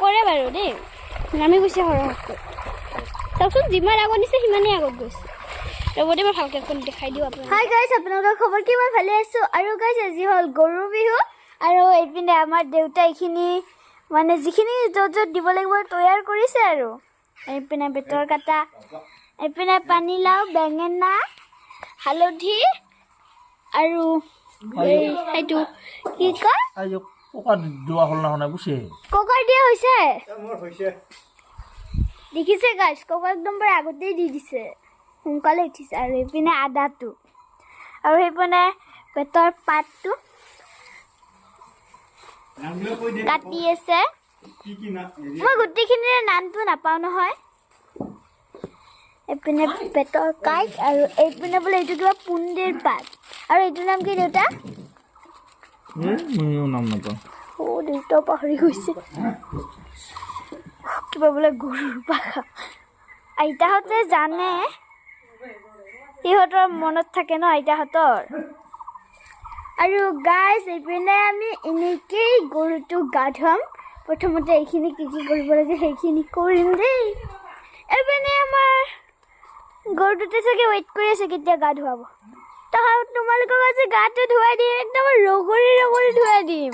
কৰে বাৰু দেই নামি গৈছে সৰহকৈ চাওকচোন যিমান আগত নিছে সিমানেই আগত গৈছে ৰ'বতে মই ভালকৈ অকণ দেখাই দিওঁ আপোনাক হাই গাইছ আপোনালোকৰ খবৰ কি মই ভালে আছোঁ আৰু গাইছ আজি হ'ল গৰু বিহু আৰু এইপিনে আমাৰ দেউতা এইখিনি মানে যিখিনি য'ত য'ত দিব লাগিব তৈয়াৰ কৰিছে আৰু এইপিনে বেতৰ কাটা এইপিনে পানীলাও বেঙেনা হালধি আৰু সেইটো কি কয় কুকাৰ দিয়া হ'ল নহয় বুজি কুকাৰ দিয়া হৈছে দেখিছে গাইছ কুকাৰ একদম বৰ আগতেই দি দিছে সোনকালে উঠিছে আৰু এইপিনে আদাটো আৰু সেইপিনে পেটৰ পাতটো কাটি আছে মই গোটেইখিনিৰে নামটো নাপাওঁ নহয় এইপিনে পেটৰ কাইট আৰু এইপিনে বোলে এইটো কিবা পুণ্ডিৰ পাত আৰু এইটোৰ নাম কি দেউতা নাম নাপাওঁ দেউতাও পাহৰি গৈছে কিবা বোলে গৰুৰ পাখা আইতাহঁতে জানে সিহঁতৰ মনত থাকে ন আইতাহঁতৰ আৰু গাইছ এইপিনে আমি এনেকেই গৰুটো গা ধুৱাম প্ৰথমতে এইখিনি কি কি কৰিব লাগে সেইখিনি কৰিম দেই এইপিনে আমাৰ গৰুটোতে চাগে ৱেইট কৰি আছে কেতিয়া গা ধুৱাব তোমালোকক আজি গাটো ধুৱাই দিম একদম ৰগৰি ৰগৰি ধুৱাই দিম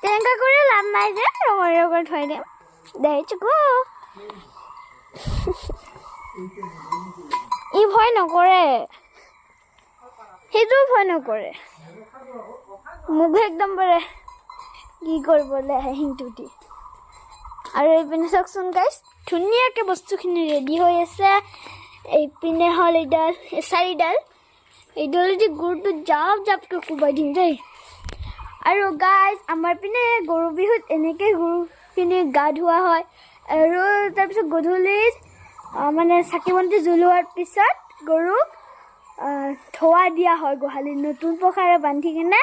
তেনেকুৱা কৰি লাভ নাই যে ৰগৰি ৰগৰি ধুৱাই দিম দে চুকু ই ভয় নকৰে সেইটোও ভয় নকৰে মোক একদম bare কি কৰিবলৈ আহে হিংটো দি আৰু এইপিনে চাওকচোন গাইছ ধুনীয়াকৈ বস্তুখিনি ৰেডি হৈ আছে এইপিনে হ'ল এইডাল চাৰিডাল এইডালেদি গৰুটো জাপ জাপকৈ কোবাই দিম দেই আৰু গাইছ আমাৰ পিনে গৰু বিহুত এনেকৈ গৰুখিনি গা ধোৱা হয় আৰু তাৰপিছত গধূলি মানে চাকি বন্তি জ্বলোৱাৰ পিছত গৰুক ধোৱা দিয়া হয় গোহালিত নতুন পঘাৰে বান্ধি কিনে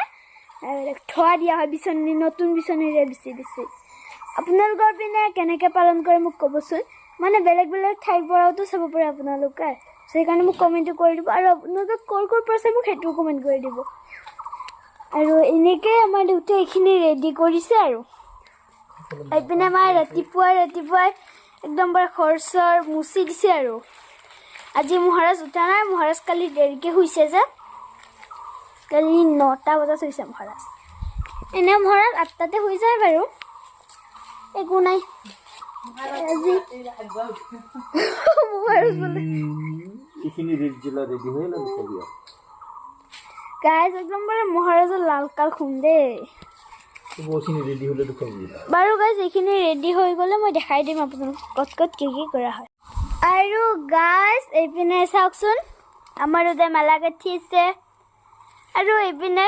ধোৱা দিয়া হয় বিচনী নতুন বিচনীৰে বিচি আপোনালোকৰ পিনে কেনেকৈ পালন কৰে মোক ক'বচোন মানে বেলেগ বেলেগ ঠাইৰ পৰাওতো চাব পাৰে আপোনালোকে সেইকাৰণে মোক কমেণ্টটো কৰি দিব আৰু আপোনালোকে ক'ৰ পৰা চাই মোক সেইটোও কমেণ্ট কৰি দিব আৰু এনেকৈ আমাৰ দেউতাই এইখিনি ৰেডি কৰিছে আৰু এইপিনে আমাৰ ৰাতিপুৱাই একদম bare ঘৰ চৰ মুচি দিছে আৰু আজি মহাৰাজ উঠা নাই মহাৰাজ কালি দেৰিকৈ শুইছে যে কালি 9টা বজাত শুইছে মহাৰাজ এনে মহাৰাজ 8টাতে শুই যায় বাৰু একো নাই আজি মহাৰাজ বোলে এইখিনি ৰেডি হৈ লাগিছে গাইজ একদম bare মহাৰাজৰ লালকাল খুম দেই বাৰু গাইজ এইখিনি ৰেডি হৈ গ'লে মই দেখাই দিম আপোনালোকক ক'ত ক'ত কি কি কৰা হয় আৰু গাইজ এইপিনে চাওকচোন আমাৰ দেউতাই মালা গাঁঠিছে আৰু এইপিনে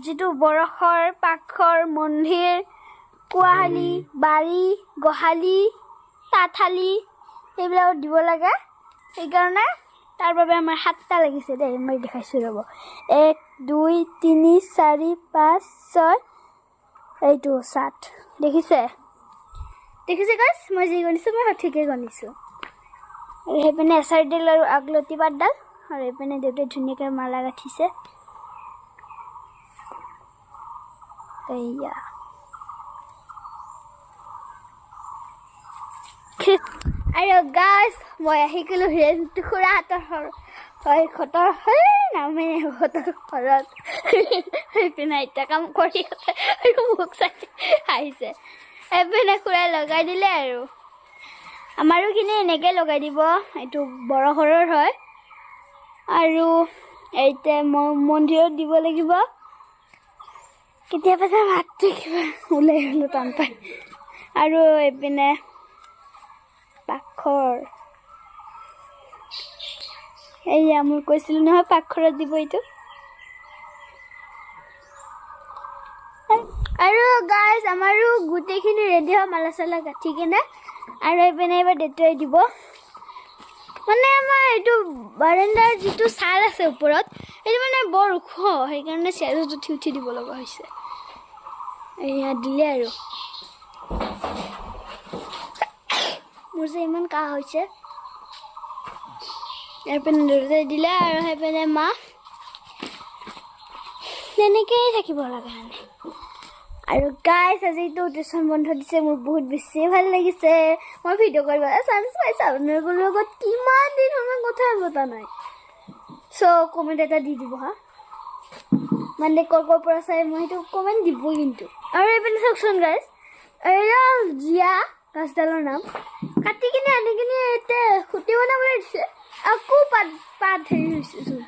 যিটো বৰফৰ পাকঘৰ মন্দিৰ কোৱাহালি বাৰী গোহালি তাঁতশালি সেইবিলাকত দিব লাগে সেইকাৰণে তাৰ বাবে আমাৰ 7টা লাগিছে দেই মই দেখাইছোঁ ৰ'ব 1 2 3 4 5 6 এইটো 7 দেখিছে গাইছ মই যি গণিছোঁ মই সঠিকেই গণিছোঁ আৰু সেইপিনে এচাৰডাল আৰু আগলতি পাতডাল আৰু এইপিনে দেউতাই ধুনীয়াকৈ মালা গাঁঠিছে এয়া আৰু গাইছ মই আহি গ'লোঁ হিৰেণটো খুৰাহঁতৰ ঘৰৰ নামে সিহঁতৰ ঘৰত এইপিনে এতিয়া কাম কৰি আছে আৰু মোক চাই আহিছে এইপিনে খুৰাই লগাই দিলে আৰু আমাৰোখিনি এনেকৈ লগাই দিব এইটো বৰ ঘৰৰ হয় আৰু এতিয়া মন্দিৰত দিব লাগিব কেতিয়াবা যে মাতটো কিবা ওলাই গ'লোঁ টান পাই আৰু এইপিনে পাকঘৰ এয়া মই কৈছিলোঁ নহয় পাকঘৰত দিব এইটো আৰু গাইজ আমাৰো গোটেইখিনি ৰেডি হয় মালা চালা গাঁঠি কিনে আৰু এইপিনে এইবাৰ দেউতাই দিব মানে আমাৰ এইটো বাৰাণ্ডাৰ যিটো ছাল আছে ওপৰত এইটো মানে বৰ ওখ সেইকাৰণে চেয়াৰত উঠি দিব লগা হৈছে এয়া দিলে আৰু মোৰ যে ইমান কাহ হৈছে এইপিনে দেউতাই দিলে আৰু সেইপিনে মা তেনেকৈয়ে থাকিব লাগে মানে আৰু গাইছ আজিতো টিউশ্যন বন্ধ দিছে মোৰ বহুত বেছি ভাল লাগিছে মই ভিডিঅ' কৰিব চান্স পাইছোঁ আপোনালোকৰ লগত কিমান দিন সময় কথা পতা নাই চ' কমেণ্ট এটা দি দিব হা মানে ক'ৰ পৰা চাই মই সেইটো কমেণ্ট দিব কিন্তু আৰু এইপিনে চাওকচোন গাইছ এয়া জীয়া গাছডালৰ নাম কাটি কিনে আনি কিনে এতিয়া খুটি বনাবলৈ দিছে আকৌ পাত হেৰি হৈছেচোন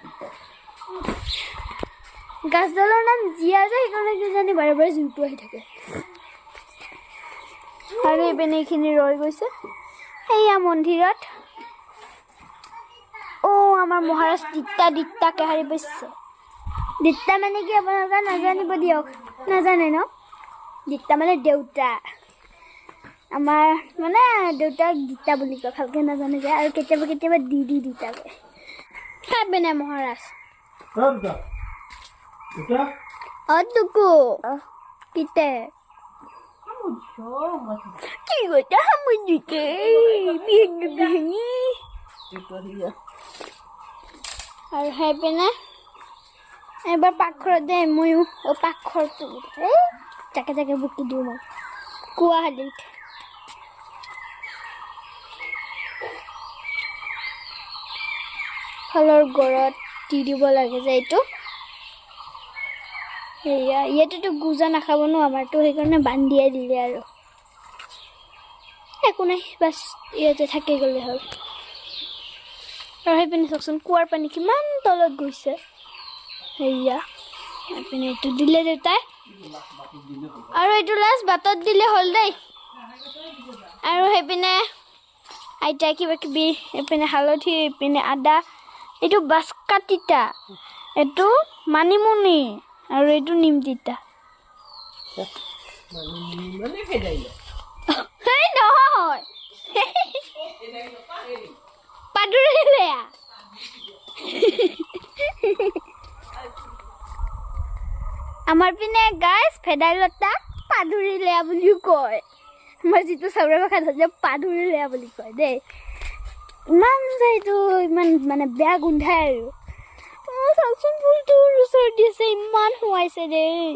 গাছডালৰ নাম জীয়া যে সেইকাৰণে কিজানি বাৰে বাৰে জুইটো আহি থাকে আৰু এইপিনে এইখিনি ৰৈ গৈছে সেয়া মন্দিৰত আমাৰ মহাৰাজ দিত্তাকে হাৰি পাইছে দিত্তা মানে কি আপোনালোকে নাজানিব দিয়ক নাজানে ন দিত্তা মানে দেউতা আমাৰ মানে দেউতাক দিত্তা বুলি কয় ভালকৈ নাজানে যে আৰু কেতিয়াবা দিতা কয় খাবে নে মহাৰাজ দুকু পিতে কি কৈছে সামুদ্ৰিকে বিহাঙি আৰু সেইপিনে এবাৰ পাকঘৰত দে ময়ো পাকঘৰটো জাকে বুকি দিওঁ মই গুৱাহাটীত ফলৰ গড়ত দি দিব লাগে যে এইটো সেয়া ইয়াতেতো গুজা নাখাব ন আমাৰতো সেইকাৰণে বান্ধিয়াই দিলে আৰু একো নাই বাছ ইয়াতে থাকি গ'লে হ'ল আৰু সেইপিনে চাওকচোন কুঁৱাৰ পানী কিমান তলত গৈছে সেয়া এইপিনে এইটো দিলে দেউতাই আৰু এইটো লাষ্ট বাটত দিলে হ'ল দেই আৰু সেইপিনে আইতাই কিবা কিবি এইপিনে হালধি এইপিনে আদা এইটো বাচকা তিতা এইটো মানিমুনি আৰু এইটো নিম তিতা নহয় পাদুৰিলেয়া আমাৰ পিনে গাছ ভেদাইলতা পাদুৰিলেয়া বুলিও কয় আমাৰ যিটো চাউলৰ ভাষাত হ'লে পাদুৰিলেয়া বুলি কয় দেই ইমান যে এইটো ইমান মানে বেয়া গোন্ধাই আৰু চাওকচোন ফুলটোৰ ওচৰত দিছে ইমান সোৱাইছে দেই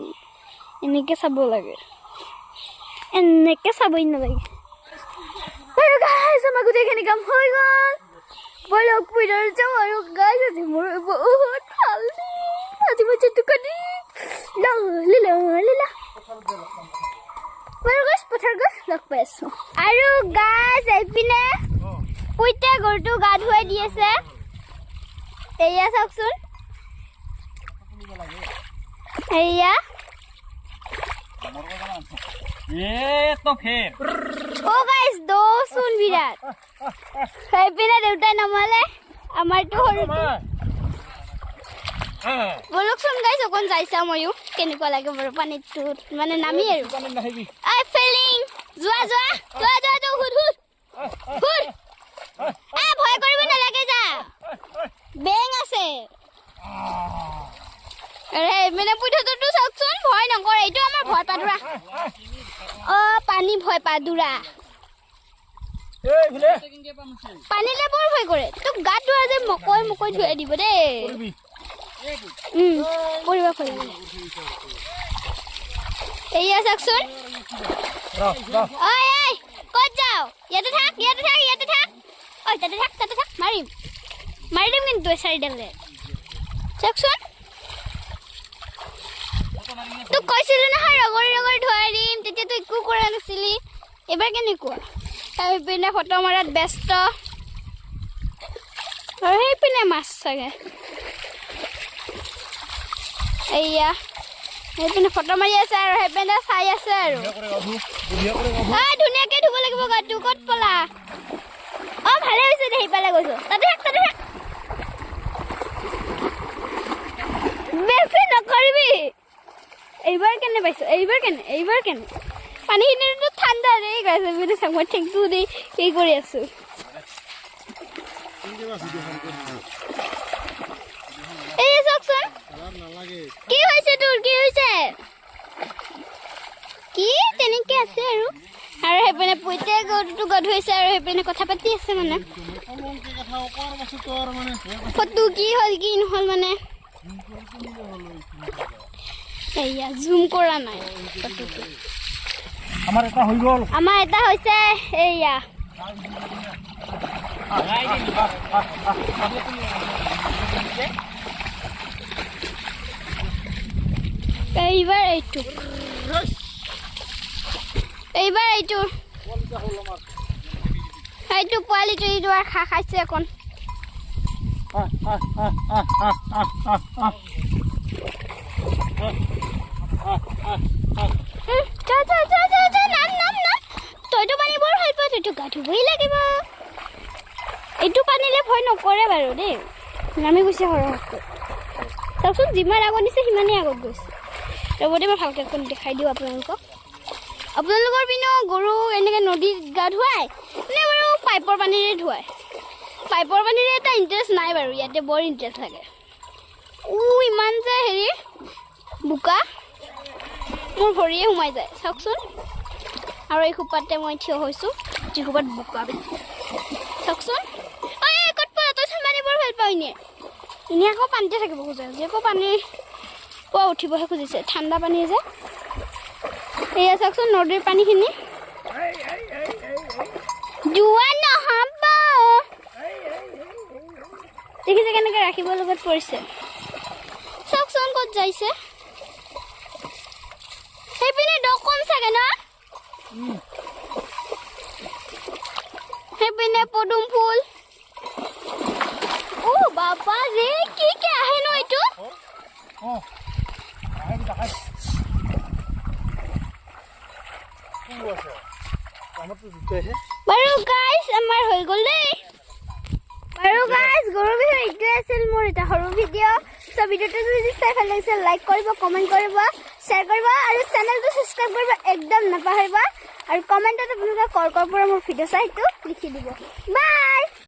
এনেকৈ চাব লাগে এনেকৈ চাবই নালাগে আৰু গাইছ আমাৰ গোটেইখিনি কাম হৈ গ'ল বলক পুজৰ যাওঁ আৰু গাইছ আজি মোৰ বহুত ভাল আজি মই টোকনি লীলা বাৰু গাইছ পথাৰ গছ লগ পাই আছোঁ আৰু গাইছ এইপিনে পুইতে গৰুটো গা ধুৱাই দি আছে এয়া চাওকচোন এয়া গাইছ দচোন বিৰাট সেইপিনে দেউতাই নমালে আমাৰটো সৰুটো বলকচোন গাইছ অকণ যাইছা ময়ো কেনেকুৱা লাগে বাৰু পানীটোত মানে নামি আৰু ফিলিং যোৱা ভয় কৰিব নালাগে যা বেং আছে মানে পুইঠটোতো চাওকচোন ভয় নকৰে এইটো আমাৰ ভয় পাদুৰা পানী ভয় পাদুৰা পানীলে বৰ ভয় কৰে তোক গাত ধোৱা যে মকৈ ধুৱাই দিব দেই পৰিব ভয় লাগে এয়া চাওকচোন ক'ত যাওঁ ইয়াতে থাক ঐ তাতে থাক মাৰি দিম কিন্তু চাৰিডালে চাওকচোন তোক কৈছিলো নহয় ৰগৰি ধুৱাই দিম তেতিয়াতো একো কৰা নাছিলি এবাৰ কেনেকুৱা সেইপিনে ফটো মৰাত ব্যস্ত আৰু সেইপিনে মাছ চাগে এয়া সেইপিনে ফটো মাৰি আছে আৰু সেইপিনে চাই আছে আৰু ধুনীয়াকৈ ধুব লাগিব গাটো ক'ত পলা ভালে হৈছে দে সেইফালে গৈছো তাতে থাক বেছি নকৰিবি এইবাৰ কেনে পাইছো এইবাৰ কেনে পানীখিনিতো ঠাণ্ডা দেই গাইছে বুলি চাওক মই ঠেংটো দি হেৰি কৰি আছো এই চাওকচোন কি হৈছে তোৰ কি তেনেকৈ আছে আৰু সেইপিনে পুইতে গৰুটো গধুৱাইছে আৰু সেইপিনে কথা পাতি আছে মানে ফটো কি হ'ল কি নহ'ল মানে এইয়া জুম কৰা নাই ফটোটো আমাৰ এটা হৈ গ'ল আমাৰ এটা হৈছে এইয়া এইবাৰ এইটো এইটো পোৱালিটো এইটো আৰু খাইছে অকণ তইতো পানী বৰ ভাল পাওঁ তইতো গা ধুবই লাগিব এইটো পানীলে ভয় নকৰে বাৰু দেই নামি গৈছে সৰহকৈ চাওকচোন যিমান আগত নিছে সিমানেই আগত গৈছে ৰ'বতে মই ভালকৈ অকণ দেখাই দিওঁ আপোনালোকৰ পিনেও গৰু এনেকৈ নদীত গা ধুৱাই নে বাৰু পাইপৰ পানীৰে ধুৱায় পাইপৰ পানীৰে এটা ইণ্টাৰেষ্ট নাই বাৰু ইয়াতে বৰ ইণ্টাৰেষ্ট থাকে ইমান যে হেৰি বোকা মোৰ ভৰিয়ে সোমাই যায় চাওকচোন আৰু এই খোপাতে মই থিয় হৈছোঁ যি খোপাত বোকা বেছি চাওকচোন ক'ত পৰা তই পানী বৰ ভাল পাওঁ এনেই আকৌ পানীতে থাকিব খোজে আজি আকৌ পানী পুৱা উঠিবহে খুজিছে ঠাণ্ডা পানী যে এয়া চাওকচোন নদীৰ পানীখিনি যোৱা নহ'ব দেখিছে কেনেকৈ ৰাখিবৰ লগত পৰিছে চাওকচোন ক'ত যাইছে সেইপিনে দ কম চাগে ন সেইপিনে পদুম ফুল বাবা ৰে কি আহে ন এইটো বাৰু গাইজ আমাৰ হৈ গ'ল দেই বাৰু গাইজ গৰু বিহু এইটোৱে আছিল মোৰ এটা সৰু ভিডিঅ' চ' ভিডিঅ'টো যদি চাই ভাল লাগিছে লাইক কৰিব কমেণ্ট কৰিব শ্বেয়াৰ কৰিব আৰু চেনেলটো ছাবস্ক্ৰাইব কৰিব একদম নাপাহৰিবা আৰু কমেণ্টত আপোনালোকে ক'ৰ পৰা মোৰ ভিডিঅ' চাই সেইটো লিখি দিব বাই